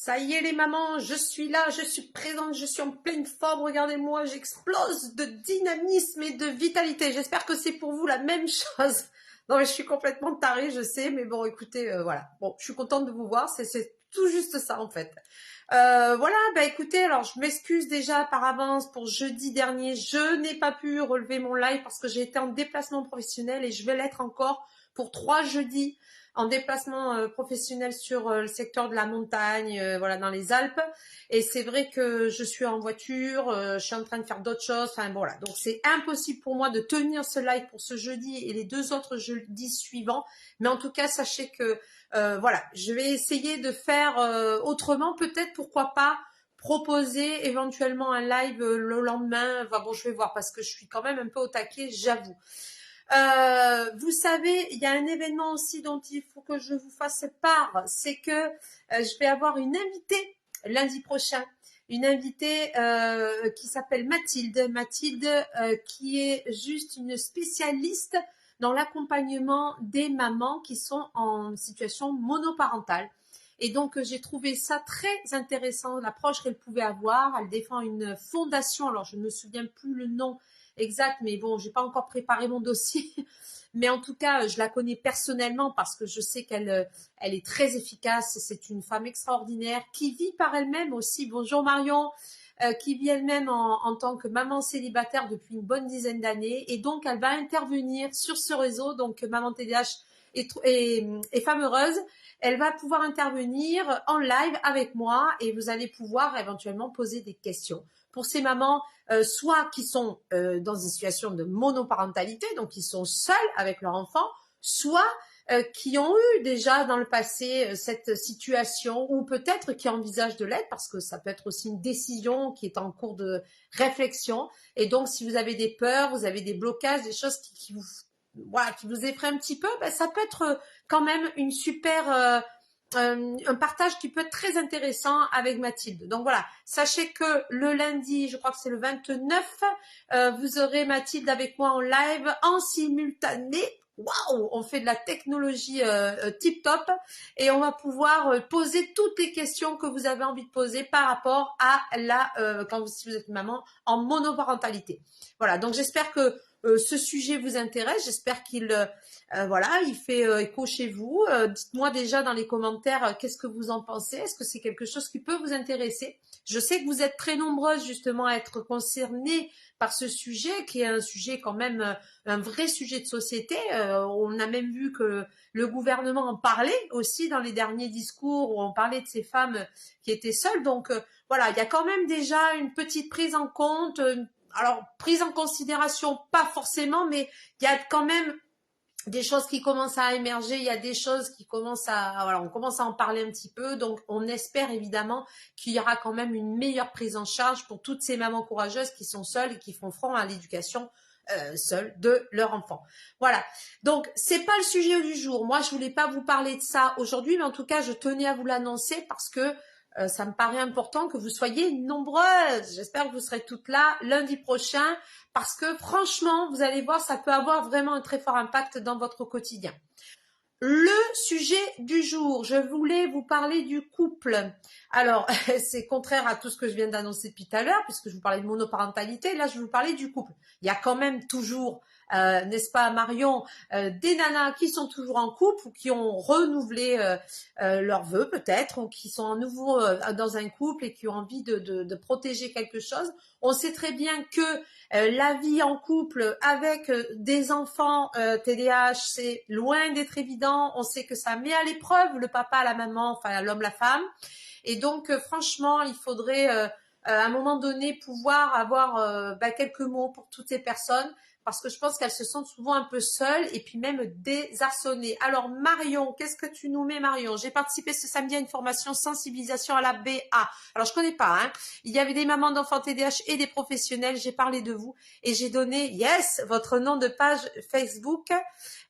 Ça y est les mamans, je suis là, je suis présente, je suis en pleine forme, regardez-moi, j'explose de dynamisme et de vitalité. J'espère que c'est pour vous la même chose. Non mais je suis complètement tarée, je sais, mais bon écoutez, voilà. Bon, je suis contente de vous voir, c'est tout juste ça en fait. Voilà, bah écoutez, alors je m'excuse déjà par avance pour jeudi dernier, je n'ai pas pu relever mon live parce que j'ai été en déplacement professionnel et je vais l'être encore pour 3 jeudis en déplacement professionnel sur le secteur de la montagne, voilà, dans les Alpes. Et c'est vrai que je suis en voiture, je suis en train de faire d'autres choses. Enfin bon, voilà, donc c'est impossible pour moi de tenir ce live pour ce jeudi et les 2 autres jeudis suivants. Mais en tout cas, sachez que voilà, je vais essayer de faire autrement, peut-être, pourquoi pas proposer éventuellement un live le lendemain. Enfin bon, je vais voir parce que je suis quand même un peu au taquet, j'avoue. Vous savez, il y a un événement aussi dont il faut que je vous fasse part, c'est que je vais avoir une invitée lundi prochain, une invitée qui s'appelle Mathilde. Mathilde qui est juste une spécialiste dans l'accompagnement des mamans qui sont en situation monoparentale. Et donc, j'ai trouvé ça très intéressant, l'approche qu'elle pouvait avoir. Elle défend une fondation, alors je ne me souviens plus le nom exact, mais bon, j'ai pas encore préparé mon dossier. Mais en tout cas, je la connais personnellement parce que je sais qu'elle elle est très efficace. C'est une femme extraordinaire qui vit par elle-même aussi. Bonjour Marion, qui vit elle-même en tant que maman célibataire depuis une bonne dizaine d'années. Et donc, elle va intervenir sur ce réseau, donc Maman TDH et Femme Heureuse. Elle va pouvoir intervenir en live avec moi et vous allez pouvoir éventuellement poser des questions pour ces mamans, soit qui sont dans une situation de monoparentalité, donc qui sont seules avec leur enfant, soit qui ont eu déjà dans le passé cette situation ou peut-être qui envisagent de l'être parce que ça peut être aussi une décision qui est en cours de réflexion. Et donc, si vous avez des peurs, vous avez des blocages, des choses qui vous voilà, qui vous effraient un petit peu, ben, ça peut être quand même une super un partage qui peut être très intéressant avec Mathilde. Donc voilà, sachez que le lundi, je crois que c'est le 29, vous aurez Mathilde avec moi en live en simultané. Waouh, on fait de la technologie tip top et on va pouvoir poser toutes les questions que vous avez envie de poser par rapport à la si vous êtes maman en monoparentalité. Voilà, donc j'espère que ce sujet vous intéresse, j'espère qu'il voilà, il fait écho chez vous. Dites-moi déjà dans les commentaires qu'est-ce que vous en pensez. Est-ce que c'est quelque chose qui peut vous intéresser? Je sais que vous êtes très nombreuses justement à être concernées par ce sujet, qui est un sujet quand même, un vrai sujet de société. On a même vu que le gouvernement en parlait aussi dans les derniers discours où on parlait de ces femmes qui étaient seules. Donc voilà, il y a quand même déjà une petite prise en compte. Alors, prise en considération, pas forcément, mais il y a quand même des choses qui commencent à émerger, il y a des choses qui commencent voilà, on commence à en parler un petit peu, donc on espère évidemment qu'il y aura quand même une meilleure prise en charge pour toutes ces mamans courageuses qui sont seules et qui font front à l'éducation seule de leur enfant. Voilà. Donc c'est pas le sujet du jour. Moi je voulais pas vous parler de ça aujourd'hui, mais en tout cas je tenais à vous l'annoncer parce que ça me paraît important que vous soyez nombreuses. J'espère que vous serez toutes là lundi prochain parce que franchement, vous allez voir, ça peut avoir vraiment un très fort impact dans votre quotidien. Le sujet du jour, je voulais vous parler du couple. Alors, c'est contraire à tout ce que je viens d'annoncer depuis tout à l'heure, puisque je vous parlais de monoparentalité. Là, je vais vous parler du couple. Il y a quand même toujours, n'est-ce pas, Marion, des nanas qui sont toujours en couple ou qui ont renouvelé leurs vœux peut-être, ou qui sont à nouveau dans un couple et qui ont envie de protéger quelque chose. On sait très bien que la vie en couple avec des enfants TDAH, c'est loin d'être évident. On sait que ça met à l'épreuve le papa, la maman, enfin l'homme, la femme. Et donc, franchement, il faudrait à un moment donné pouvoir avoir quelques mots pour toutes ces personnes parce que je pense qu'elles se sentent souvent un peu seules et puis même désarçonnées. Alors Marion, qu'est-ce que tu nous mets Marion? J'ai participé ce samedi à une formation sensibilisation à la BA. Alors je connais pas, hein. Il y avait des mamans d'enfants TDAH et des professionnels, j'ai parlé de vous et j'ai donné, yes, votre nom de page Facebook.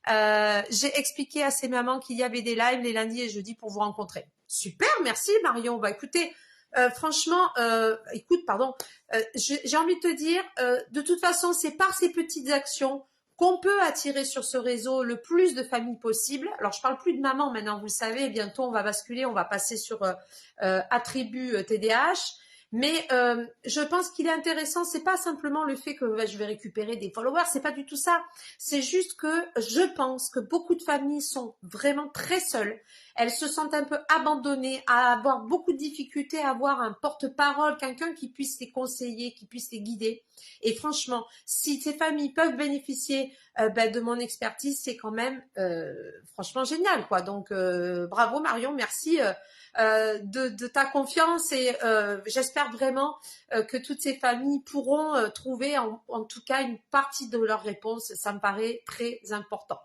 J'ai expliqué à ces mamans qu'il y avait des lives les lundis et jeudis pour vous rencontrer. Super, merci Marion. Bah écoutez, franchement, écoute, pardon, j'ai envie de te dire, de toute façon, c'est par ces petites actions qu'on peut attirer sur ce réseau le plus de familles possible. Alors, je parle plus de maman maintenant, vous le savez, bientôt on va basculer, on va passer sur attributs TDAH. Mais je pense qu'il est intéressant, c'est pas simplement le fait que je vais récupérer des followers, c'est pas du tout ça. C'est juste que je pense que beaucoup de familles sont vraiment très seules. Elles se sentent un peu abandonnées, à avoir beaucoup de difficultés à avoir un porte-parole, quelqu'un qui puisse les conseiller, qui puisse les guider. Et franchement, si ces familles peuvent bénéficier de mon expertise, c'est quand même franchement génial, quoi. Donc bravo Marion, merci. De ta confiance et j'espère vraiment que toutes ces familles pourront trouver en tout cas une partie de leur réponse. Ça me paraît très important.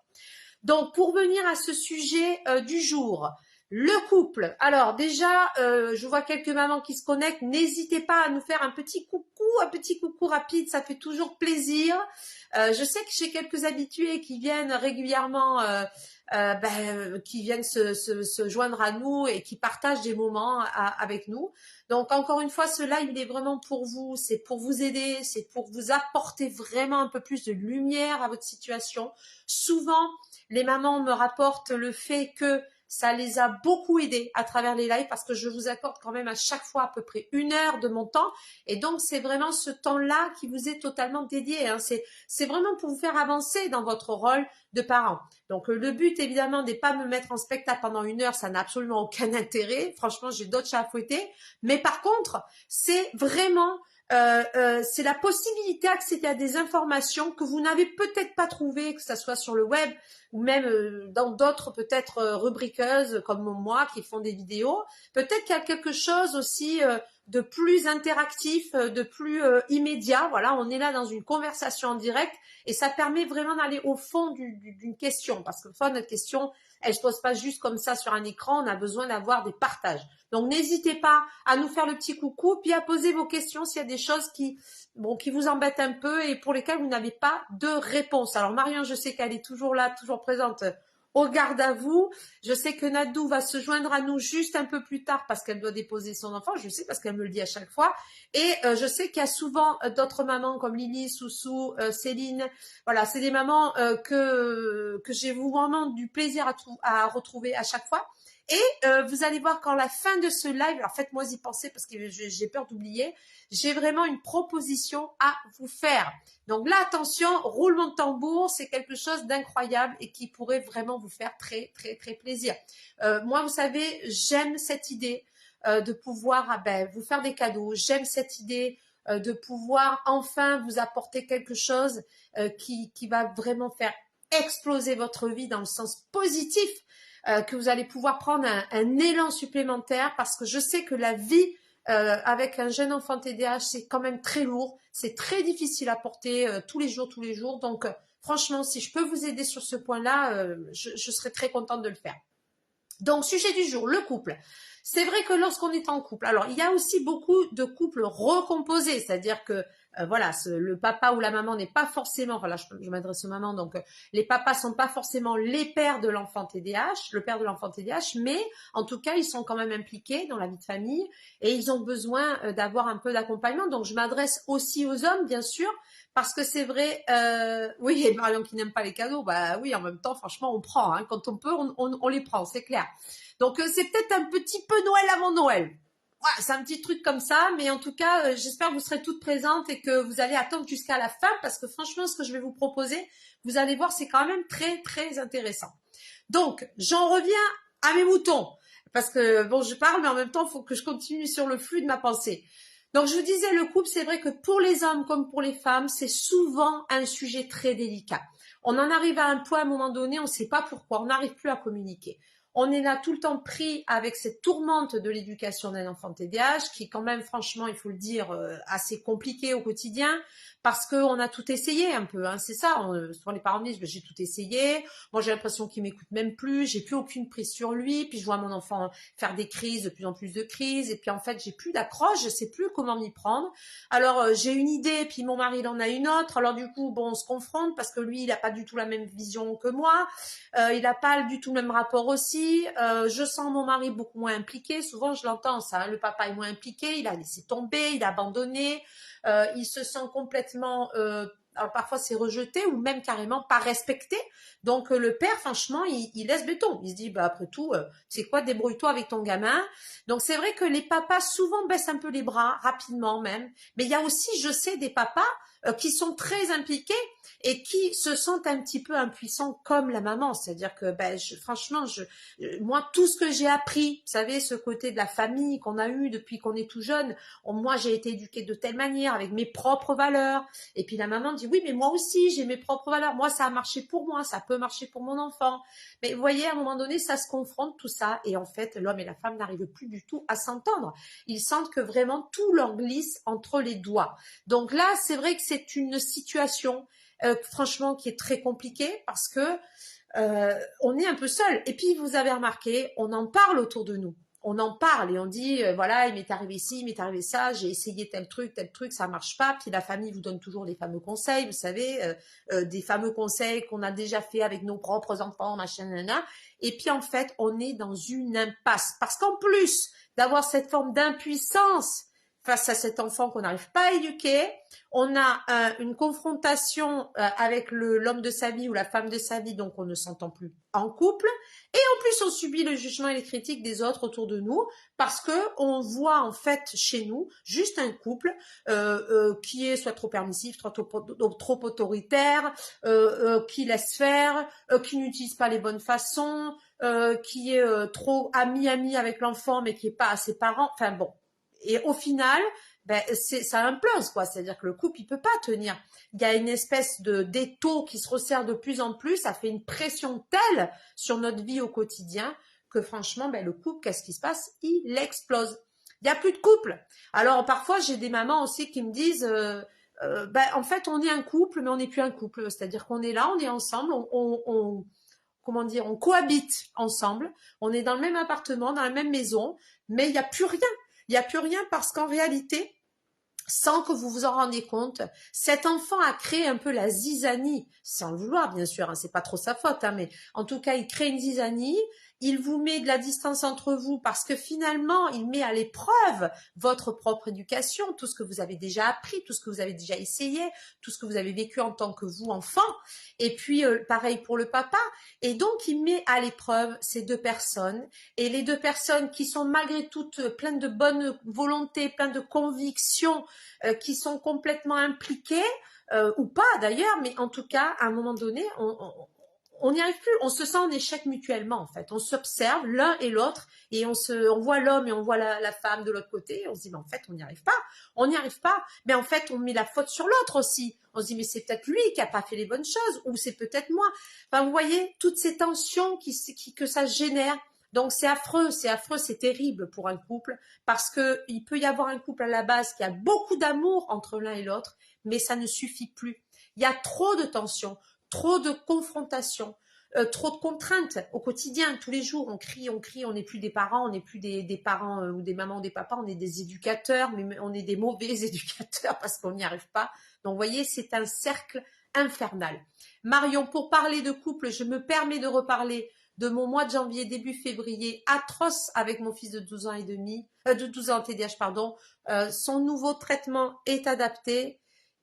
Donc, pour venir à ce sujet du jour, le couple. Alors déjà, je vois quelques mamans qui se connectent. N'hésitez pas à nous faire un petit coucou rapide. Ça fait toujours plaisir. Je sais que j'ai quelques habitués qui viennent régulièrement, qui viennent se joindre à nous et qui partagent des moments avec nous. Donc encore une fois, ce live, il est vraiment pour vous. C'est pour vous aider. C'est pour vous apporter vraiment un peu plus de lumière à votre situation. Souvent, les mamans me rapportent le fait que ça les a beaucoup aidés à travers les lives parce que je vous accorde quand même à chaque fois à peu près 1 heure de mon temps et donc c'est vraiment ce temps-là qui vous est totalement dédié. Hein. C'est vraiment pour vous faire avancer dans votre rôle de parent. Donc le but évidemment n'est pas me mettre en spectacle pendant 1 heure, ça n'a absolument aucun intérêt. Franchement, j'ai d'autres chats à fouetter. Mais par contre, c'est vraiment c'est la possibilité d'accéder à des informations que vous n'avez peut-être pas trouvées, que ce soit sur le web ou même dans d'autres peut-être rubriqueuses comme moi qui font des vidéos. Peut-être qu'il y a quelque chose aussi de plus interactif, de plus immédiat. Voilà, on est là dans une conversation en direct et ça permet vraiment d'aller au fond d'une question parce que parfois notre question, elle se pose pas juste comme ça sur un écran, on a besoin d'avoir des partages. Donc n'hésitez pas à nous faire le petit coucou, puis à poser vos questions s'il y a des choses qui vous embêtent un peu et pour lesquelles vous n'avez pas de réponse. Alors Marion, je sais qu'elle est toujours là, toujours présente au garde à vous. Je sais que Nadou va se joindre à nous juste un peu plus tard parce qu'elle doit déposer son enfant. Je sais parce qu'elle me le dit à chaque fois. Et je sais qu'il y a souvent d'autres mamans comme Lily, Soussou, Céline. Voilà, c'est des mamans que j'ai vraiment du plaisir à retrouver à chaque fois. Et vous allez voir quand la fin de ce live, alors faites-moi y penser parce que j'ai peur d'oublier, j'ai vraiment une proposition à vous faire. Donc là, attention, roulement de tambour, c'est quelque chose d'incroyable et qui pourrait vraiment vous faire très, très, très plaisir. Moi, vous savez, j'aime cette idée de pouvoir vous faire des cadeaux. J'aime cette idée de pouvoir enfin vous apporter quelque chose qui va vraiment faire exploser votre vie dans le sens positif. Que vous allez pouvoir prendre un élan supplémentaire parce que je sais que la vie avec un jeune enfant TDAH, c'est quand même très lourd, c'est très difficile à porter tous les jours. Donc, franchement, si je peux vous aider sur ce point-là, je serais très contente de le faire. Donc, sujet du jour, le couple. C'est vrai que lorsqu'on est en couple, alors il y a aussi beaucoup de couples recomposés, c'est-à-dire que voilà, le papa ou la maman n'est pas forcément, voilà, je m'adresse aux mamans, donc les papas sont pas forcément les pères de l'enfant TDAH, le père de l'enfant TDAH, mais en tout cas, ils sont quand même impliqués dans la vie de famille et ils ont besoin d'avoir un peu d'accompagnement. Donc, je m'adresse aussi aux hommes, bien sûr, parce que c'est vrai, oui, et Marion qui n'aime pas les cadeaux, bah oui, en même temps, franchement, on prend, hein, quand on peut, on les prend, c'est clair. Donc, c'est peut-être un petit peu Noël avant Noël. Voilà, c'est un petit truc comme ça, mais en tout cas, j'espère que vous serez toutes présentes et que vous allez attendre jusqu'à la fin parce que franchement, ce que je vais vous proposer, vous allez voir, c'est quand même très, très intéressant. Donc, j'en reviens à mes moutons parce que, bon, je parle, mais en même temps, il faut que je continue sur le flux de ma pensée. Donc, je vous disais, le couple, c'est vrai que pour les hommes comme pour les femmes, c'est souvent un sujet très délicat. On en arrive à un point, à un moment donné, on ne sait pas pourquoi, on n'arrive plus à communiquer. On est là tout le temps pris avec cette tourmente de l'éducation d'un enfant TDAH qui est quand même, franchement, il faut le dire, assez compliqué au quotidien parce qu'on a tout essayé un peu. Hein, c'est ça, souvent les parents me disent, j'ai tout essayé, moi j'ai l'impression qu'il m'écoute même plus, j'ai plus aucune prise sur lui, puis je vois mon enfant faire des crises, de plus en plus de crises, et puis en fait j'ai plus d'accroche, je sais plus comment m'y prendre. Alors j'ai une idée, puis mon mari il en a une autre, alors du coup, bon, on se confronte parce que lui il a pas du tout la même vision que moi, il n'a pas du tout le même rapport aussi. Je sens mon mari beaucoup moins impliqué. Souvent, je l'entends ça. Hein, le papa est moins impliqué. Il a laissé tomber. Il a abandonné. Il se sent complètement Alors, parfois, c'est rejeté ou même carrément pas respecté. Donc, le père, franchement, il laisse béton. Il se dit, bah, après tout, c'est quoi, débrouille-toi avec ton gamin. Donc, c'est vrai que les papas souvent baissent un peu les bras, rapidement même. Mais il y a aussi, je sais, des papas qui sont très impliqués et qui se sentent un petit peu impuissants comme la maman. C'est-à-dire que, ben, franchement, moi, tout ce que j'ai appris, vous savez, ce côté de la famille qu'on a eu depuis qu'on est tout jeune, moi, j'ai été éduquée de telle manière, avec mes propres valeurs. Et puis la maman dit, oui, mais moi aussi, j'ai mes propres valeurs. Moi, ça a marché pour moi, ça peut marcher pour mon enfant. Mais vous voyez, à un moment donné, ça se confronte, tout ça. Et en fait, l'homme et la femme n'arrivent plus du tout à s'entendre. Ils sentent que vraiment tout leur glisse entre les doigts. Donc là, c'est vrai que c'est une situation, franchement, qui est très compliquée parce que on est un peu seul. Et puis, vous avez remarqué, on en parle autour de nous. On en parle et on dit, voilà, il m'est arrivé ci, il m'est arrivé ça, j'ai essayé tel truc, ça marche pas. Puis la famille vous donne toujours des fameux conseils, vous savez, des fameux conseils qu'on a déjà fait avec nos propres enfants, machin, nanana. Et puis en fait, on est dans une impasse. Parce qu'en plus d'avoir cette forme d'impuissance face à cet enfant qu'on n'arrive pas à éduquer, on a une confrontation avec l'homme de sa vie ou la femme de sa vie, donc on ne s'entend plus en couple. Et en plus, on subit le jugement et les critiques des autres autour de nous parce que on voit en fait chez nous juste un couple qui est soit trop permissif, trop autoritaire, qui laisse faire, qui n'utilise pas les bonnes façons, qui est trop ami avec l'enfant mais qui est pas à ses parents. Enfin bon. Et au final, ben, ça implose, quoi. C'est-à-dire que le couple, il peut pas tenir. Il y a une espèce d'étau qui se resserre de plus en plus. Ça fait une pression telle sur notre vie au quotidien que franchement, ben, le couple, qu'est-ce qui se passe? Il explose. Il y a plus de couple. Alors, parfois, j'ai des mamans aussi qui me disent, ben, en fait, on est un couple, mais on n'est plus un couple. C'est-à-dire qu'on est là, on est ensemble, comment dire, on cohabite ensemble. On est dans le même appartement, dans la même maison, mais il n'y a plus rien. Il n'y a plus rien parce qu'en réalité, sans que vous vous en rendiez compte, cet enfant a créé un peu la zizanie, sans le vouloir bien sûr, hein, c'est pas trop sa faute, hein, mais en tout cas il crée une zizanie, il vous met de la distance entre vous parce que finalement il met à l'épreuve votre propre éducation, tout ce que vous avez déjà appris, tout ce que vous avez déjà essayé, tout ce que vous avez vécu en tant que vous enfant, et puis pareil pour le papa, et donc il met à l'épreuve ces deux personnes, et les deux personnes qui sont malgré tout pleines de bonne volonté, pleines de convictions, qui sont complètement impliqués, ou pas d'ailleurs, mais en tout cas, à un moment donné, on n'y arrive plus, on se sent en échec mutuellement en fait, on s'observe l'un et l'autre et on voit l'homme et on voit la femme de l'autre côté, et on se dit mais en fait on n'y arrive pas, mais en fait on met la faute sur l'autre aussi, on se dit mais c'est peut-être lui qui a pas fait les bonnes choses ou c'est peut-être moi, enfin vous voyez toutes ces tensions que ça génère. Donc c'est affreux, c'est terrible pour un couple parce que il peut y avoir un couple à la base qui a beaucoup d'amour entre l'un et l'autre, mais ça ne suffit plus. Il y a trop de tensions, trop de confrontations, trop de contraintes au quotidien, tous les jours. On crie, on n'est plus des parents, on n'est plus des parents ou des mamans ou des papas, on est des éducateurs, mais on est des mauvais éducateurs parce qu'on n'y arrive pas. Donc vous voyez, c'est un cercle infernal. Marion, pour parler de couple, je me permets de reparler de mon mois de janvier, début février, atroce avec mon fils de 12 ans et demi, de 12 ans TDAH, pardon. Son nouveau traitement est adapté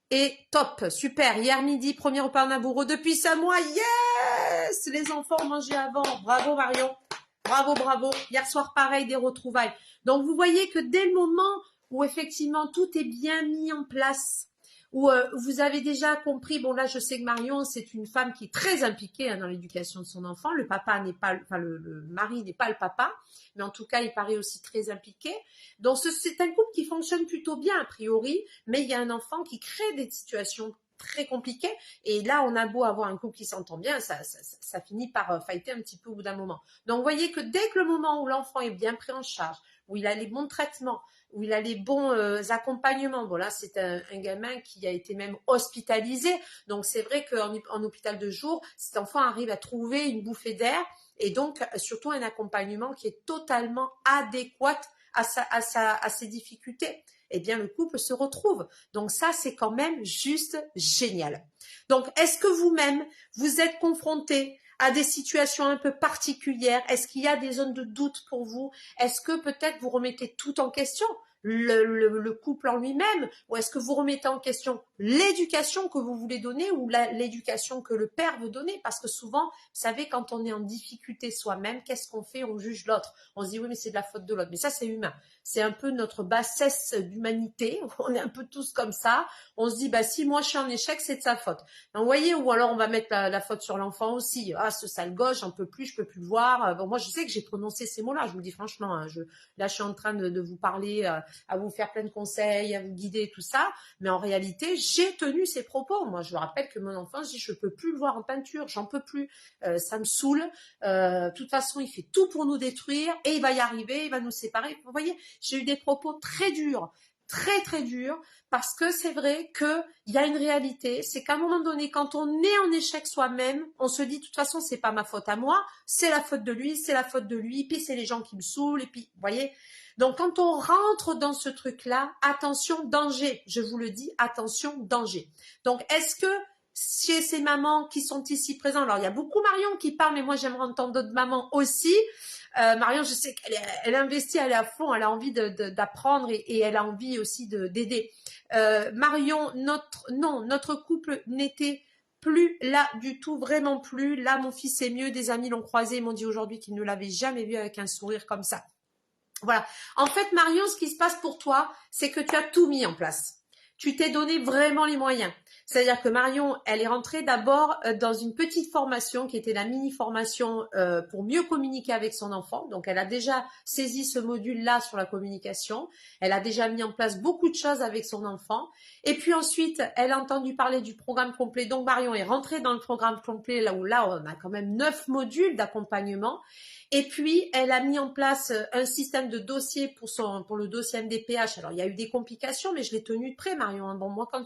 et top, super. Hier midi, premier repas en amoureux depuis 5 mois, yes! Les enfants ont mangé avant. Bravo Marion, bravo. Hier soir, pareil, des retrouvailles. Donc vous voyez que dès le moment où effectivement tout est bien mis en place, où vous avez déjà compris, bon là je sais que Marion c'est une femme qui est très impliquée hein, dans l'éducation de son enfant, le papa n'est pas, enfin le mari n'est pas le papa, mais en tout cas il paraît aussi très impliqué, donc c'est un couple qui fonctionne plutôt bien a priori, mais il y a un enfant qui crée des situations très compliquées, et là on a beau avoir un couple qui s'entend bien, ça finit par fighter un petit peu au bout d'un moment. Donc vous voyez que dès que le moment où l'enfant est bien pris en charge, où il a les bons traitements, où il a les bons accompagnements. Bon là, c'est un gamin qui a été même hospitalisé. Donc c'est vrai qu'en hôpital de jour, cet enfant arrive à trouver une bouffée d'air et donc surtout un accompagnement qui est totalement adéquat à ses difficultés. Eh bien, le couple se retrouve. Donc ça, c'est quand même juste génial. Donc, est-ce que vous-même, vous êtes confronté à des situations un peu particulières? Est-ce qu'il y a des zones de doute pour vous? Est-ce que peut-être vous remettez tout en question? le couple en lui-même, ou est-ce que vous remettez en question l'éducation que vous voulez donner ou l'éducation que le père veut donner? Parce que souvent, vous savez, quand on est en difficulté soi-même, qu'est-ce qu'on fait? On juge l'autre. On se dit oui, mais c'est de la faute de l'autre. Mais ça, c'est humain. C'est un peu notre bassesse d'humanité. On est un peu tous comme ça. On se dit, bah si moi je suis en échec, c'est de sa faute. Donc, vous voyez, ou alors on va mettre la faute sur l'enfant aussi. Ah, ce sale gosse, j'en peux plus, je peux plus le voir. Bon, moi, je sais que j'ai prononcé ces mots-là. Je vous le dis franchement. Hein, là, je suis en train de vous parler, à vous faire plein de conseils, à vous guider, tout ça. Mais en réalité, j'ai tenu ces propos. Moi, je me rappelle que mon enfant, je dis, je peux plus le voir en peinture, j'en peux plus. Ça me saoule. De toute façon, il fait tout pour nous détruire et il va y arriver, il va nous séparer. Vous voyez, j'ai eu des propos très durs, très très durs, parce que c'est vrai qu'il y a une réalité, c'est qu'à un moment donné, quand on est en échec soi-même, on se dit de toute façon c'est pas ma faute à moi, c'est la faute de lui, c'est la faute de lui, puis c'est les gens qui me saoulent, et puis vous voyez. Donc quand on rentre dans ce truc-là, attention, danger, je vous le dis, attention, danger. Donc est-ce que chez ces mamans qui sont ici présentes, alors il y a beaucoup Marion qui parle, mais moi j'aimerais entendre d'autres mamans aussi. Marion, je sais qu'elle est investie, elle est à fond, elle a envie d'apprendre et elle a envie aussi d'aider. Marion, notre couple n'était plus là du tout, vraiment plus. Là, mon fils est mieux. Des amis l'ont croisé, ils m'ont dit aujourd'hui qu'ils ne l'avaient jamais vu avec un sourire comme ça. Voilà. En fait, Marion, ce qui se passe pour toi, c'est que tu as tout mis en place. Tu t'es donné vraiment les moyens. C'est-à-dire que Marion, elle est rentrée d'abord dans une petite formation qui était la mini-formation pour mieux communiquer avec son enfant. Donc, elle a déjà saisi ce module-là sur la communication. Elle a déjà mis en place beaucoup de choses avec son enfant. Et puis ensuite, elle a entendu parler du programme complet. Donc, Marion est rentrée dans le programme complet, là où on a quand même 9 modules d'accompagnement. Et puis, elle a mis en place un système de dossier pour le dossier MDPH. Alors, il y a eu des complications, mais je l'ai tenu de près, Marion. Bon, moi, quand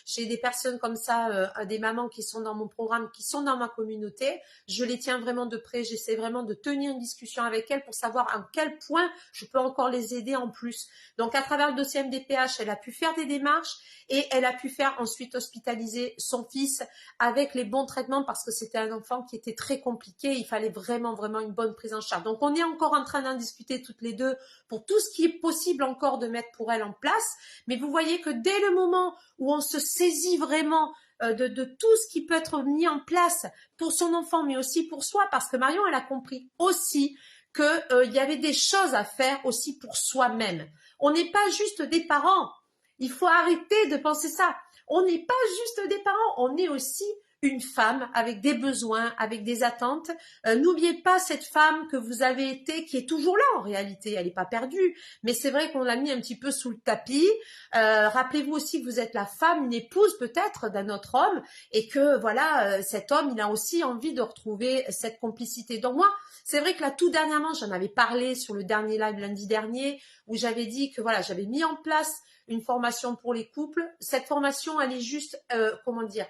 j'ai des personnes comme ça, des mamans qui sont dans mon programme, qui sont dans ma communauté, je les tiens vraiment de près. J'essaie vraiment de tenir une discussion avec elles pour savoir à quel point je peux encore les aider en plus. Donc, à travers le dossier MDPH, elle a pu faire des démarches et elle a pu faire ensuite hospitaliser son fils avec les bons traitements parce que c'était un enfant qui était très compliqué. Il fallait vraiment, vraiment une bonne prise en charge. Donc, on est encore en train d'en discuter toutes les deux pour tout ce qui est possible encore de mettre pour elle en place. Mais vous voyez que dès le moment où on se saisit vraiment de tout ce qui peut être mis en place pour son enfant, mais aussi pour soi, parce que Marion, elle a compris aussi qu'il y avait des choses à faire aussi pour soi-même. On n'est pas juste des parents. Il faut arrêter de penser ça. On n'est pas juste des parents, on est aussi une femme avec des besoins, avec des attentes. N'oubliez pas cette femme que vous avez été, qui est toujours là en réalité, elle n'est pas perdue. Mais c'est vrai qu'on l'a mis un petit peu sous le tapis. Rappelez-vous aussi que vous êtes la femme, une épouse peut-être d'un autre homme, et que voilà, cet homme, il a aussi envie de retrouver cette complicité. Donc moi, c'est vrai que là, tout dernièrement, j'en avais parlé sur le dernier live lundi dernier, où j'avais dit que voilà, j'avais mis en place une formation pour les couples. Cette formation, elle est juste, comment dire,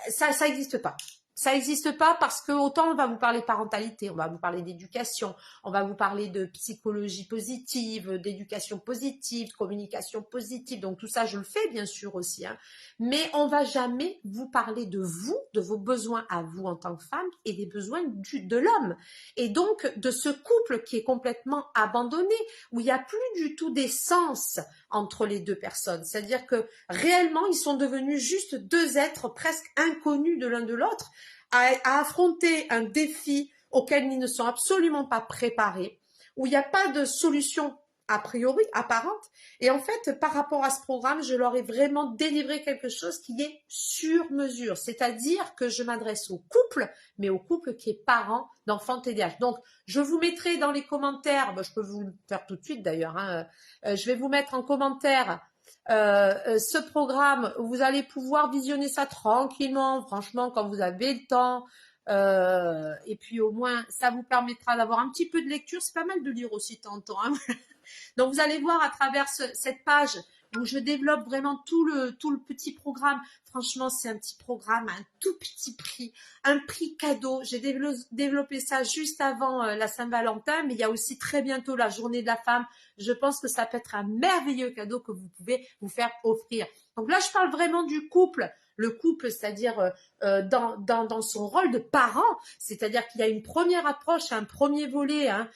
ça n'existe pas. Ça n'existe pas parce que autant on va vous parler parentalité, on va vous parler d'éducation, on va vous parler de psychologie positive, d'éducation positive, de communication positive. Donc tout ça, je le fais bien sûr aussi. Hein. Mais on va jamais vous parler de vous, de vos besoins à vous en tant que femme et des besoins de l'homme. Et donc de ce couple qui est complètement abandonné, où il n'y a plus du tout d'essence entre les deux personnes. C'est-à-dire que réellement, ils sont devenus juste deux êtres presque inconnus de l'un de l'autre, à affronter un défi auquel ils ne sont absolument pas préparés, où il n'y a pas de solution a priori apparente. Et en fait, par rapport à ce programme, je leur ai vraiment délivré quelque chose qui est sur mesure. C'est-à-dire que je m'adresse au couple, mais au couple qui est parent d'enfants TDAH. Donc, je vous mettrai dans les commentaires, je peux vous le faire tout de suite d'ailleurs, hein, je vais vous mettre en commentaire ce programme. Vous allez pouvoir visionner ça tranquillement, franchement, quand vous avez le temps. Et puis au moins, ça vous permettra d'avoir un petit peu de lecture. C'est pas mal de lire aussi de temps en temps. Hein. Donc, vous allez voir à travers cette page où je développe vraiment tout le petit programme. Franchement, c'est un petit programme, un tout petit prix, un prix cadeau. J'ai développé ça juste avant la Saint-Valentin, mais il y a aussi très bientôt la Journée de la femme. Je pense que ça peut être un merveilleux cadeau que vous pouvez vous faire offrir. Donc là, je parle vraiment du couple. le couple, c'est-à-dire dans son rôle de parent, c'est-à-dire qu'il y a une première approche, un premier volet hein,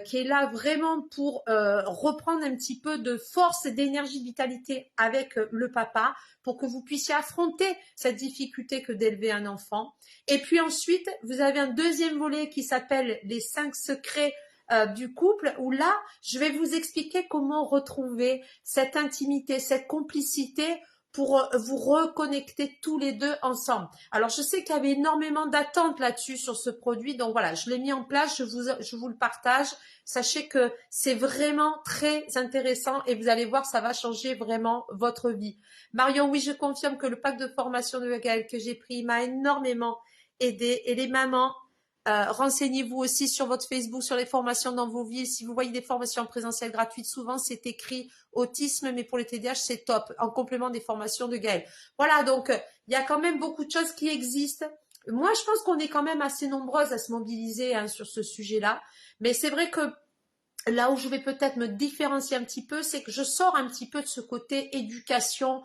qui est là vraiment pour reprendre un petit peu de force et d'énergie, de vitalité avec le papa, pour que vous puissiez affronter cette difficulté que d'élever un enfant. Et puis ensuite, vous avez un deuxième volet qui s'appelle les 5 secrets du couple, où là, je vais vous expliquer comment retrouver cette intimité, cette complicité pour vous reconnecter tous les deux ensemble. Alors, je sais qu'il y avait énormément d'attentes là-dessus sur ce produit, donc voilà, je l'ai mis en place, je vous le partage. Sachez que c'est vraiment très intéressant et vous allez voir, ça va changer vraiment votre vie. Marion, oui, je confirme que le pack de formation de Gaëlle que j'ai pris m'a énormément aidé et les mamans, renseignez-vous aussi sur votre Facebook, sur les formations dans vos villes. Si vous voyez des formations en présentiel gratuites, souvent c'est écrit autisme, mais pour les TDAH, c'est top, en complément des formations de Gaëlle. Voilà, donc il y a quand même beaucoup de choses qui existent. Moi, je pense qu'on est quand même assez nombreuses à se mobiliser hein, sur ce sujet-là. Mais c'est vrai que là où je vais peut-être me différencier un petit peu, c'est que je sors un petit peu de ce côté éducation,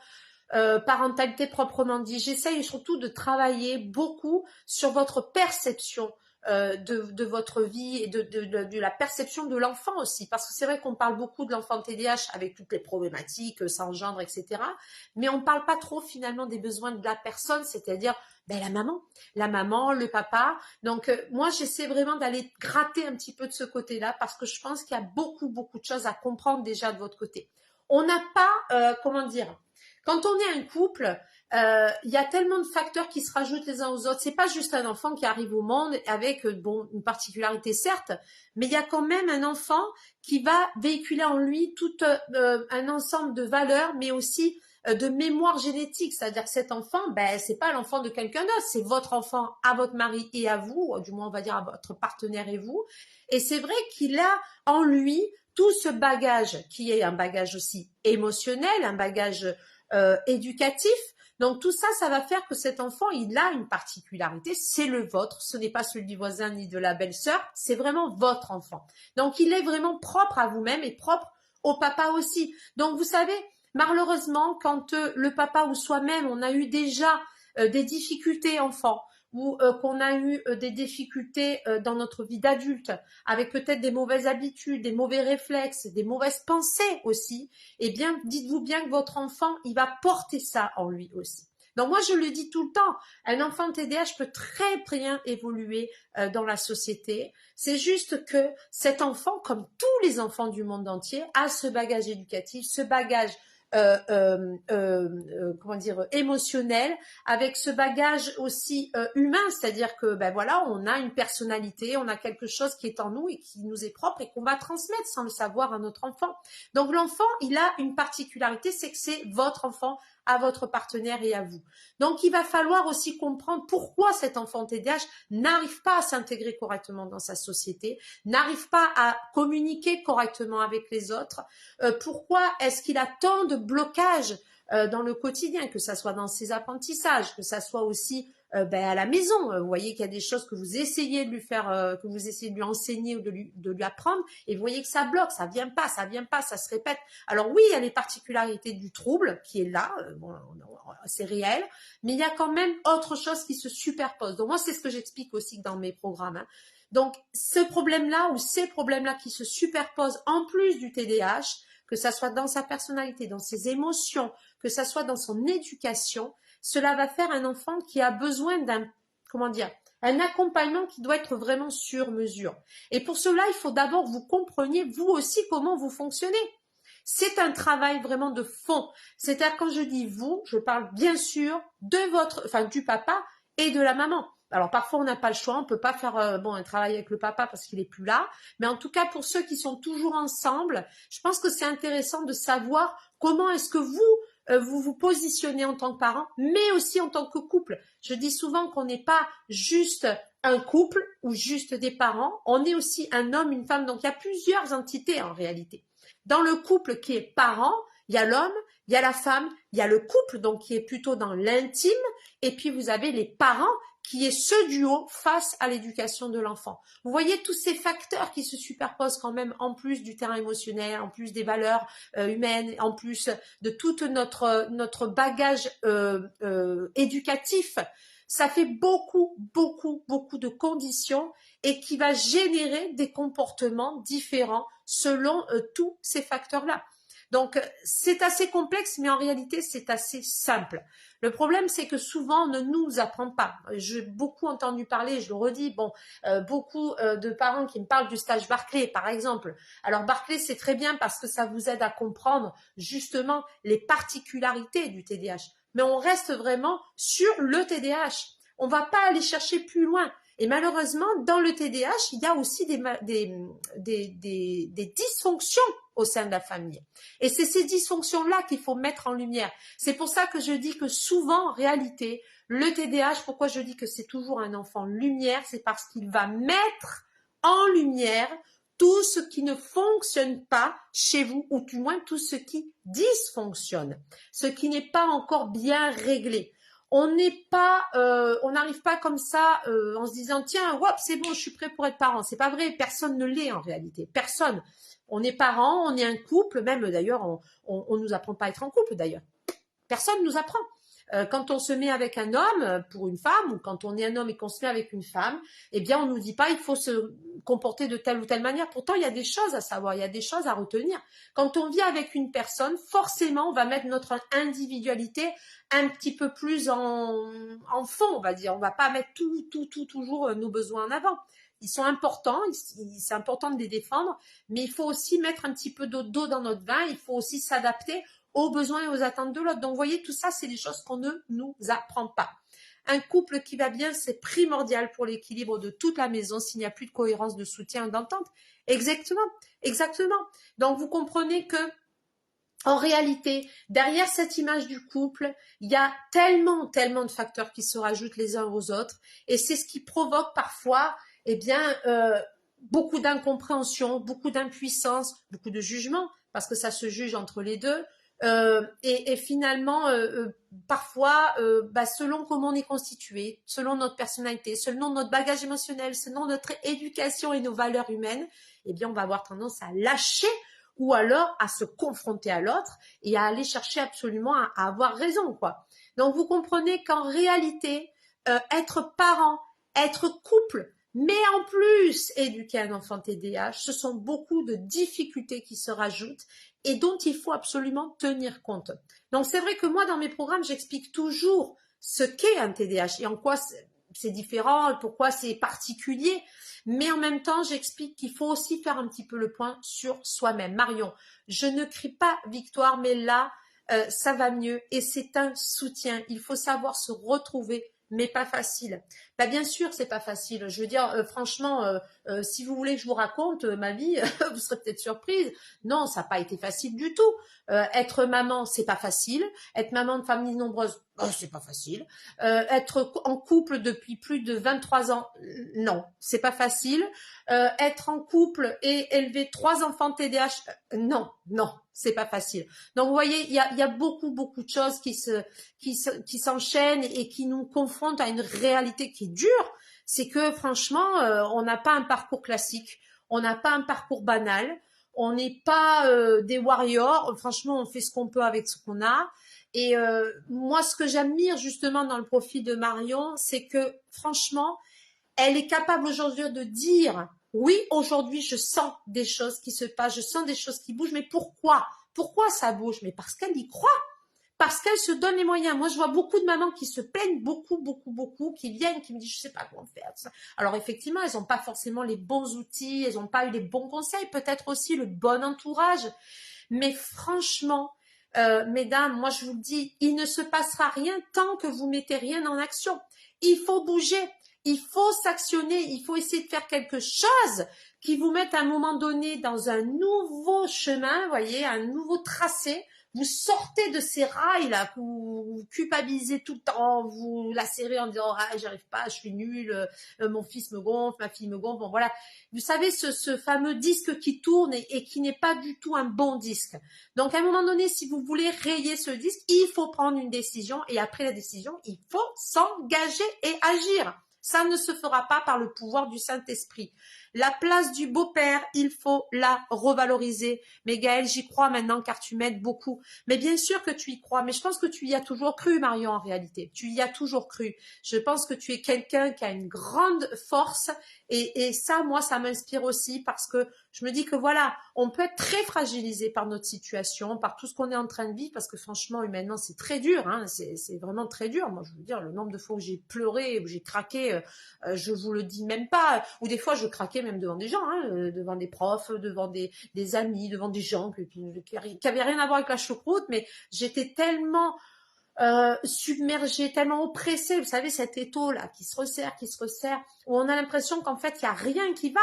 parentalité proprement dit. J'essaye surtout de travailler beaucoup sur votre perception de votre vie et de la perception de l'enfant aussi. Parce que c'est vrai qu'on parle beaucoup de l'enfant TDAH avec toutes les problématiques que ça engendre, etc. Mais on ne parle pas trop finalement des besoins de la personne, c'est-à-dire ben, la maman, le papa. Donc moi, j'essaie vraiment d'aller gratter un petit peu de ce côté-là parce que je pense qu'il y a beaucoup, beaucoup de choses à comprendre déjà de votre côté. On n'a pas, comment dire, quand on est un couple, il y a tellement de facteurs qui se rajoutent les uns aux autres. C'est pas juste un enfant qui arrive au monde avec bon une particularité certes, mais il y a quand même un enfant qui va véhiculer en lui tout un ensemble de valeurs, mais aussi de mémoire génétique. C'est-à-dire que cet enfant, ben c'est pas l'enfant de quelqu'un d'autre, c'est votre enfant à votre mari et à vous, du moins on va dire à votre partenaire et vous. Et c'est vrai qu'il a en lui tout ce bagage qui est un bagage aussi émotionnel, un bagage éducatif. Donc tout ça, ça va faire que cet enfant, il a une particularité, c'est le vôtre, ce n'est pas celui du voisin ni de la belle-sœur, c'est vraiment votre enfant. Donc il est vraiment propre à vous-même et propre au papa aussi. Donc vous savez, malheureusement, quand le papa ou soi-même, on a eu déjà des difficultés enfants, ou qu'on a eu des difficultés dans notre vie d'adulte, avec peut-être des mauvaises habitudes, des mauvais réflexes, des mauvaises pensées aussi, eh bien, dites-vous bien que votre enfant, il va porter ça en lui aussi. Donc moi, je le dis tout le temps, un enfant TDAH peut très bien évoluer dans la société. C'est juste que cet enfant, comme tous les enfants du monde entier, a ce bagage éducatif, ce bagage comment dire émotionnel, avec ce bagage aussi humain, c'est-à-dire que ben voilà, on a une personnalité, on a quelque chose qui est en nous et qui nous est propre et qu'on va transmettre sans le savoir à notre enfant. Donc l'enfant, il a une particularité, c'est que c'est votre enfant à votre partenaire et à vous. Donc il va falloir aussi comprendre pourquoi cet enfant TDAH n'arrive pas à s'intégrer correctement dans sa société, n'arrive pas à communiquer correctement avec les autres, pourquoi est-ce qu'il a tant de blocages dans le quotidien, que ça soit dans ses apprentissages, que ça soit aussi à la maison. Vous voyez qu'il y a des choses que vous essayez de lui faire, que vous essayez de lui enseigner ou de lui apprendre, et vous voyez que ça bloque, ça vient pas, ça se répète. Alors oui, il y a les particularités du trouble qui est là, bon, c'est réel, mais il y a quand même autre chose qui se superpose. Donc moi, c'est ce que j'explique aussi dans mes programmes. Hein. Donc ce problème-là ou ces problèmes-là qui se superposent en plus du TDAH, que ça soit dans sa personnalité, dans ses émotions, que ça soit dans son éducation, cela va faire un enfant qui a besoin un accompagnement qui doit être vraiment sur mesure. Et pour cela, il faut d'abord que vous compreniez vous aussi comment vous fonctionnez. C'est un travail vraiment de fond. C'est-à-dire quand je dis vous, je parle bien sûr du papa et de la maman. Alors parfois on n'a pas le choix, on peut pas faire un travail avec le papa parce qu'il est plus là, mais en tout cas pour ceux qui sont toujours ensemble, je pense que c'est intéressant de savoir comment est-ce que vous vous positionnez en tant que parent, mais aussi en tant que couple. Je dis souvent qu'on n'est pas juste un couple ou juste des parents, on est aussi un homme, une femme, donc il y a plusieurs entités en réalité. Dans le couple qui est parent, il y a l'homme, il y a la femme, il y a le couple, donc qui est plutôt dans l'intime, et puis vous avez les parents qui est ce duo face à l'éducation de l'enfant. Vous voyez tous ces facteurs qui se superposent quand même en plus du terrain émotionnel, en plus des valeurs humaines, en plus de tout notre bagage éducatif. Ça fait beaucoup de conditions et qui va générer des comportements différents selon tous ces facteurs-là. Donc, c'est assez complexe, mais en réalité, c'est assez simple. Le problème, c'est que souvent, on ne nous apprend pas. J'ai beaucoup entendu parler, je le redis, beaucoup de parents qui me parlent du stage Barclay, par exemple. Alors, Barclay, c'est très bien parce que ça vous aide à comprendre justement les particularités du TDAH. Mais on reste vraiment sur le TDAH. On va pas aller chercher plus loin. Et malheureusement, dans le TDAH, il y a aussi des dysfonctions au sein de la famille. Et c'est ces dysfonctions-là qu'il faut mettre en lumière. C'est pour ça que je dis que souvent, en réalité, le TDAH, pourquoi je dis que c'est toujours un enfant lumière, c'est parce qu'il va mettre en lumière tout ce qui ne fonctionne pas chez vous, ou du moins tout ce qui dysfonctionne, ce qui n'est pas encore bien réglé. On n'arrive pas comme ça en se disant tiens, hop, c'est bon, je suis prêt pour être parent. C'est pas vrai, personne ne l'est en réalité, personne. On est parent, on est un couple, même d'ailleurs, on nous apprend pas à être en couple d'ailleurs. Personne nous apprend. Quand on se met avec un homme pour une femme, ou quand on est un homme et qu'on se met avec une femme, eh bien on nous dit pas il faut se comporter de telle ou telle manière. Pourtant il y a des choses à savoir, il y a des choses à retenir. Quand on vit avec une personne, forcément on va mettre notre individualité un petit peu plus en fond, on va dire. On va pas mettre toujours nos besoins en avant. Ils sont importants, c'est important de les défendre, mais il faut aussi mettre un petit peu d'eau dans notre vin, il faut aussi s'adapter aux besoins et aux attentes de l'autre. Donc, vous voyez, tout ça, c'est des choses qu'on ne nous apprend pas. Un couple qui va bien, c'est primordial pour l'équilibre de toute la maison s'il n'y a plus de cohérence, de soutien, d'entente. Exactement. Donc, vous comprenez que, en réalité, derrière cette image du couple, il y a tellement de facteurs qui se rajoutent les uns aux autres, et c'est ce qui provoque parfois, beaucoup d'incompréhension, beaucoup d'impuissance, beaucoup de jugement, parce que ça se juge entre les deux. Et finalement, parfois, selon comment on est constitué, selon notre personnalité, selon notre bagage émotionnel, selon notre éducation et nos valeurs humaines, eh bien, on va avoir tendance à lâcher ou alors à se confronter à l'autre et à aller chercher absolument à avoir raison, quoi. Donc, vous comprenez qu'en réalité, être parent, être couple, mais en plus éduquer un enfant TDAH, ce sont beaucoup de difficultés qui se rajoutent et dont il faut absolument tenir compte. Donc c'est vrai que moi dans mes programmes j'explique toujours ce qu'est un TDAH et en quoi c'est différent, pourquoi c'est particulier, mais en même temps j'explique qu'il faut aussi faire un petit peu le point sur soi-même. Marion, je ne crie pas victoire, mais là ça va mieux et c'est un soutien. Il faut savoir se retrouver, mais pas facile. Bien sûr, c'est pas facile. Je veux dire, franchement, si vous voulez que je vous raconte ma vie, vous serez peut-être surprise. Non, ça n'a pas été facile du tout. Être maman, c'est pas facile. Être maman de famille nombreuse, c'est pas facile. Être en couple depuis plus de 23 ans, non, c'est pas facile. Être en couple et élever 3 enfants TDAH, non, c'est pas facile. Donc vous voyez, il y a beaucoup de choses qui s'enchaînent et qui nous confrontent à une réalité qui est dure. C'est que franchement, on n'a pas un parcours classique, on n'a pas un parcours banal, on n'est pas des warriors. Franchement, on fait ce qu'on peut avec ce qu'on a. Et moi, ce que j'admire justement dans le profil de Marion, c'est que franchement, elle est capable aujourd'hui de dire oui, aujourd'hui, je sens des choses qui se passent, je sens des choses qui bougent, mais pourquoi? Pourquoi ça bouge? Mais parce qu'elle y croit, parce qu'elle se donne les moyens. Moi, je vois beaucoup de mamans qui se plaignent beaucoup, qui viennent, qui me disent, je sais pas comment faire ça. Alors, effectivement, elles n'ont pas forcément les bons outils, elles n'ont pas eu les bons conseils, peut-être aussi le bon entourage. Mais franchement, mesdames, moi, je vous le dis, il ne se passera rien tant que vous mettez rien en action. Il faut bouger. Il faut s'actionner, il faut essayer de faire quelque chose qui vous mette à un moment donné dans un nouveau chemin, voyez, un nouveau tracé. vous sortez de ces rails là, que vous culpabilisez tout le temps, vous lacérez en disant ah j'arrive pas, je suis nulle, mon fils me gonfle, ma fille me gonfle, bon voilà. Vous savez ce fameux disque qui tourne et qui n'est pas du tout un bon disque. Donc à un moment donné, si vous voulez rayer ce disque, il faut prendre une décision et après la décision, il faut s'engager et agir. Ça ne se fera pas par le pouvoir du Saint-Esprit. La place du beau-père, il faut la revaloriser. Mais Gaëlle, j'y crois maintenant car tu m'aides beaucoup. Mais bien sûr que tu y crois, mais je pense que tu y as toujours cru, Marion, en réalité. Tu y as toujours cru. Je pense que tu es quelqu'un qui a une grande force et ça, moi, ça m'inspire aussi parce que je me dis que voilà, on peut être très fragilisé par notre situation, par tout ce qu'on est en train de vivre parce que franchement, humainement, c'est très dur. Hein, c'est vraiment très dur. Moi, je veux dire, le nombre de fois où j'ai pleuré, où j'ai craqué, je vous le dis même pas. Ou des fois, je craquais même devant des gens, hein, devant des profs, devant des amis, devant des gens qui avaient rien à voir avec la choucroute, mais j'étais tellement submergée, tellement oppressée. Vous savez, cet étau là qui se resserre, où on a l'impression qu'en fait, il n'y a rien qui va.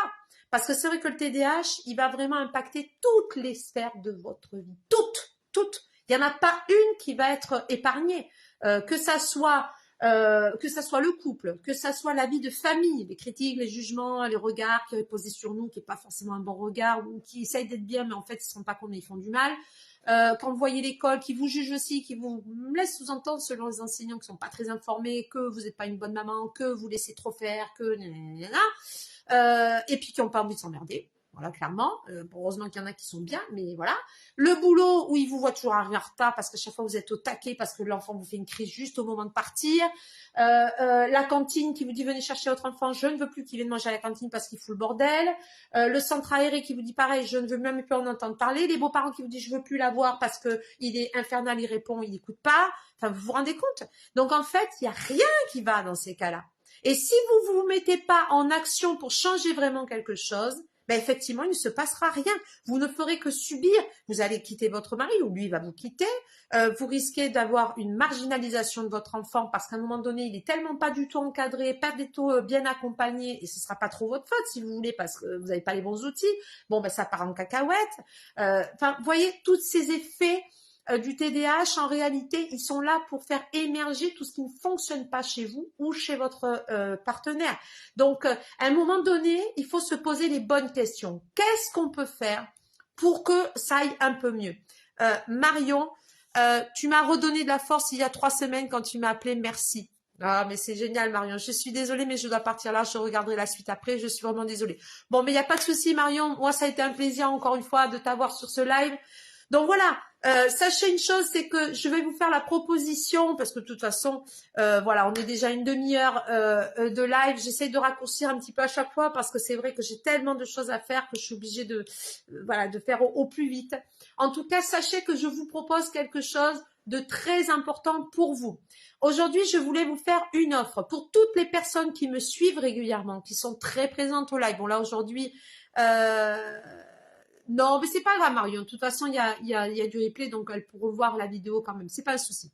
Parce que c'est vrai que le TDAH, il va vraiment impacter toutes les sphères de votre vie. Toutes. Il n'y en a pas une qui va être épargnée. Que ça soit le couple, que ça soit la vie de famille, les critiques, les jugements, les regards qui sont posés sur nous, qui n'est pas forcément un bon regard, ou qui essayent d'être bien, mais en fait, ils ne se rendent pas compte, mais ils font du mal. Quand vous voyez l'école qui vous juge aussi, qui vous laisse sous-entendre selon les enseignants qui ne sont pas très informés, que vous n'êtes pas une bonne maman, que vous laissez trop faire, que et puis qui n'ont pas envie de s'emmerder. Voilà, clairement. Heureusement qu'il y en a qui sont bien, mais voilà. Le boulot où il vous voit toujours arriver en retard parce que chaque fois vous êtes au taquet parce que l'enfant vous fait une crise juste au moment de partir. La cantine qui vous dit venez chercher votre enfant, je ne veux plus qu'il vienne manger à la cantine parce qu'il fout le bordel. Le centre aéré qui vous dit pareil, je ne veux même plus en entendre parler. Les beaux-parents qui vous disent je veux plus la voir parce que il est infernal, il répond, il n'écoute pas. Enfin, vous vous rendez compte? Donc en fait, il n'y a rien qui va dans ces cas-là. Et si vous vous mettez pas en action pour changer vraiment quelque chose, ben effectivement, il ne se passera rien. Vous ne ferez que subir. Vous allez quitter votre mari ou lui va vous quitter. Vous risquez d'avoir une marginalisation de votre enfant parce qu'à un moment donné, il est tellement pas du tout encadré, pas du tout bien accompagné et ce sera pas trop votre faute si vous voulez parce que vous n'avez pas les bons outils. Bon, ben ça part en cacahuète. Enfin, vous voyez, tous ces effets du TDAH, en réalité, ils sont là pour faire émerger tout ce qui ne fonctionne pas chez vous ou chez votre partenaire. Donc, à un moment donné, il faut se poser les bonnes questions. Qu'est-ce qu'on peut faire pour que ça aille un peu mieux? Marion, tu m'as redonné de la force il y a 3 semaines quand tu m'as appelé. Merci. Ah, mais c'est génial, Marion. Je suis désolée, mais je dois partir là. Je regarderai la suite après. Je suis vraiment désolée. Bon, mais il n'y a pas de souci, Marion. Moi, ça a été un plaisir, encore une fois, de t'avoir sur ce live. Donc voilà, sachez une chose, c'est que je vais vous faire la proposition, parce que de toute façon, voilà, on est déjà une demi-heure de live. J'essaie de raccourcir un petit peu à chaque fois, parce que c'est vrai que j'ai tellement de choses à faire que je suis obligée de, voilà, de faire au plus vite. En tout cas, sachez que je vous propose quelque chose de très important pour vous. Aujourd'hui, je voulais vous faire une offre pour toutes les personnes qui me suivent régulièrement, qui sont très présentes au live. Bon là, aujourd'hui... non, mais c'est pas grave, Marion. De toute façon, il y a du replay, donc elle pourra voir la vidéo quand même. C'est pas un souci.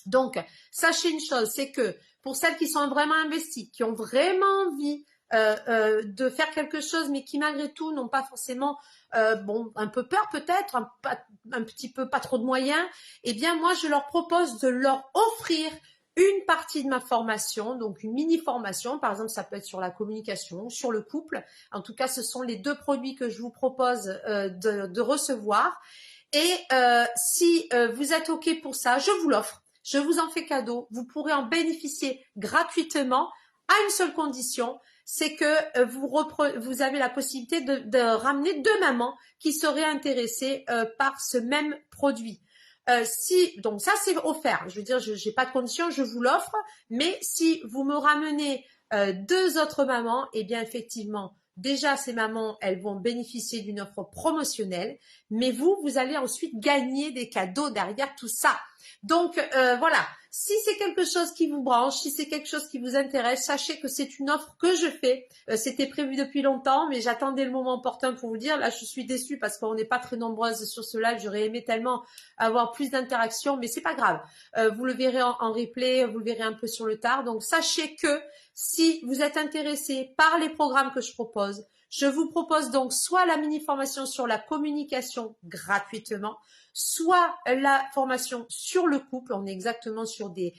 Donc, sachez une chose, c'est que pour celles qui sont vraiment investies, qui ont vraiment envie de faire quelque chose, mais qui malgré tout n'ont pas forcément, bon, un peu peur peut-être, un petit peu pas trop de moyens, eh bien moi je leur propose de leur offrir une partie de ma formation, donc une mini-formation, par exemple ça peut être sur la communication, sur le couple, en tout cas ce sont les 2 produits que je vous propose de recevoir, et si vous êtes OK pour ça, je vous l'offre, je vous en fais cadeau, vous pourrez en bénéficier gratuitement à une seule condition, c'est que vous avez la possibilité de ramener 2 mamans qui seraient intéressées par ce même produit. Donc ça c'est offert, je veux dire, je n'ai pas de condition, je vous l'offre, mais si vous me ramenez 2 autres mamans, eh bien effectivement, déjà ces mamans, elles vont bénéficier d'une offre promotionnelle, mais vous allez ensuite gagner des cadeaux derrière tout ça. Donc voilà, si c'est quelque chose qui vous branche, si c'est quelque chose qui vous intéresse, sachez que c'est une offre que je fais. C'était prévu depuis longtemps, mais j'attendais le moment opportun pour vous dire. Là, je suis déçue parce qu'on n'est pas très nombreuses sur ce live. J'aurais aimé tellement avoir plus d'interactions, mais c'est pas grave. Vous le verrez en replay, vous le verrez un peu sur le tard. Donc, sachez que si vous êtes intéressé par les programmes que je propose, Je vous propose donc soit la mini-formation sur la communication gratuitement, soit la formation sur le couple. On est exactement sur des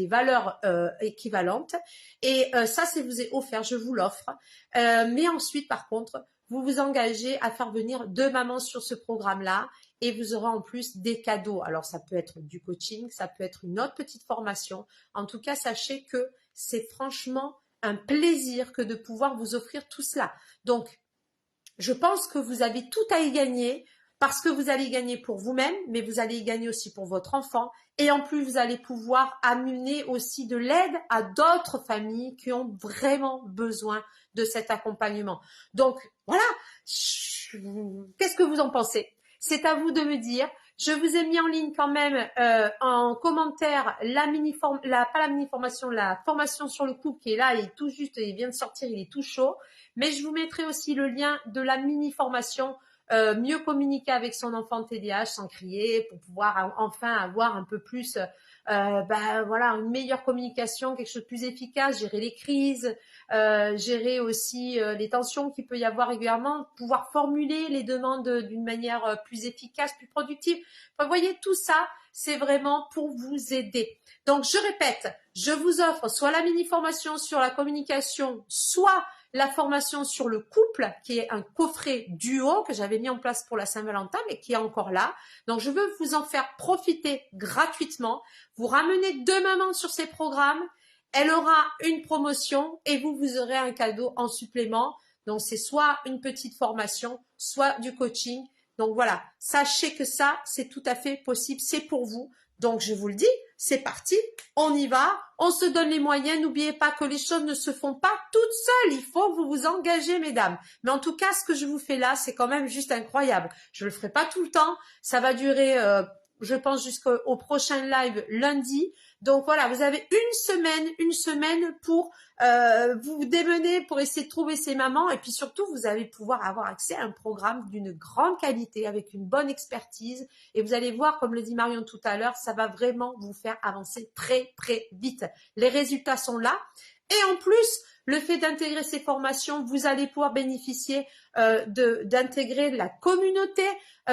valeurs équivalentes. Et ça, c'est vous est offert, je vous l'offre. Mais ensuite, par contre, vous vous engagez à faire venir 2 mamans sur ce programme-là et vous aurez en plus des cadeaux. Alors, ça peut être du coaching, ça peut être une autre petite formation. En tout cas, sachez que c'est franchement un plaisir que de pouvoir vous offrir tout cela. Donc, je pense que vous avez tout à y gagner parce que vous allez y gagner pour vous-même, mais vous allez y gagner aussi pour votre enfant. Et en plus, vous allez pouvoir amener aussi de l'aide à d'autres familles qui ont vraiment besoin de cet accompagnement. Donc, voilà. Qu'est-ce que vous en pensez? C'est à vous de me dire. Je vous ai mis en ligne quand même en commentaire la formation sur le couple qui est là, il est tout juste, il vient de sortir, il est tout chaud. Mais je vous mettrai aussi le lien de la mini-formation mieux communiquer avec son enfant TDAH sans crier pour pouvoir enfin avoir un peu plus voilà, une meilleure communication, quelque chose de plus efficace, gérer les crises, gérer aussi les tensions qu'il peut y avoir régulièrement, pouvoir formuler les demandes d'une manière plus efficace, plus productive. Enfin, vous voyez, tout ça, c'est vraiment pour vous aider. Donc, je répète, je vous offre soit la mini-formation sur la communication, soit la formation sur le couple, qui est un coffret duo que j'avais mis en place pour la Saint-Valentin, mais qui est encore là. Donc, je veux vous en faire profiter gratuitement. Vous ramenez 2 mamans sur ces programmes. Elle aura une promotion et vous aurez un cadeau en supplément. Donc, c'est soit une petite formation, soit du coaching. Donc, voilà. Sachez que ça, c'est tout à fait possible. C'est pour vous. Donc, je vous le dis, c'est parti, on y va, on se donne les moyens. N'oubliez pas que les choses ne se font pas toutes seules. Il faut que vous vous engagez, mesdames. Mais en tout cas, ce que je vous fais là, c'est quand même juste incroyable. Je le ferai pas tout le temps. Ça va durer, je pense, jusqu'au prochain live lundi. Donc voilà, vous avez une semaine pour vous démener, pour essayer de trouver ces mamans. Et puis surtout, vous allez pouvoir avoir accès à un programme d'une grande qualité, avec une bonne expertise. Et vous allez voir, comme le dit Marion tout à l'heure, ça va vraiment vous faire avancer très, très vite. Les résultats sont là. Et en plus, le fait d'intégrer ces formations, vous allez pouvoir bénéficier d'intégrer la communauté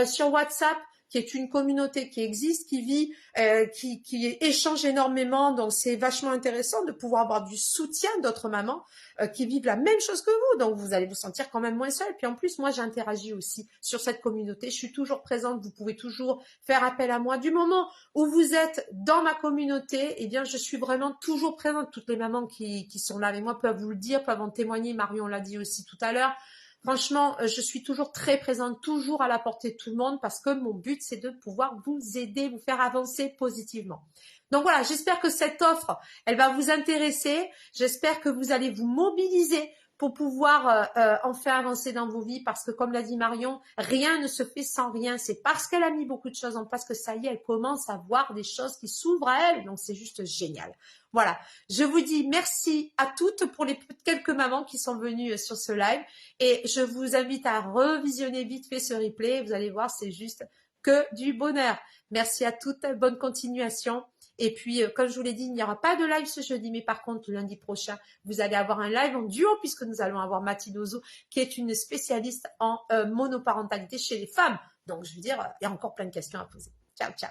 sur WhatsApp, qui est une communauté qui existe, qui vit, qui échange énormément. Donc, c'est vachement intéressant de pouvoir avoir du soutien d'autres mamans qui vivent la même chose que vous. Donc, vous allez vous sentir quand même moins seul. Puis en plus, moi, j'interagis aussi sur cette communauté. Je suis toujours présente. Vous pouvez toujours faire appel à moi. Du moment où vous êtes dans ma communauté, eh bien, je suis vraiment toujours présente. Toutes les mamans qui sont là avec moi peuvent vous le dire, peuvent en témoigner. Marion l'a dit aussi tout à l'heure. Franchement, je suis toujours très présente, toujours à la portée de tout le monde parce que mon but, c'est de pouvoir vous aider, vous faire avancer positivement. Donc voilà, j'espère que cette offre, elle va vous intéresser. J'espère que vous allez vous mobiliser pour pouvoir en faire avancer dans vos vies parce que comme l'a dit Marion, rien ne se fait sans rien. C'est parce qu'elle a mis beaucoup de choses en place que ça y est, elle commence à voir des choses qui s'ouvrent à elle. Donc c'est juste génial. Voilà, je vous dis merci à toutes pour les quelques mamans qui sont venues sur ce live et je vous invite à revisionner vite fait ce replay. Vous allez voir, c'est juste que du bonheur. Merci à toutes, bonne continuation. Et puis, comme je vous l'ai dit, il n'y aura pas de live ce jeudi, mais par contre, le lundi prochain, vous allez avoir un live en duo puisque nous allons avoir Mathilde Ozo, qui est une spécialiste en monoparentalité chez les femmes. Donc, je veux dire, il y a encore plein de questions à poser. Ciao, ciao.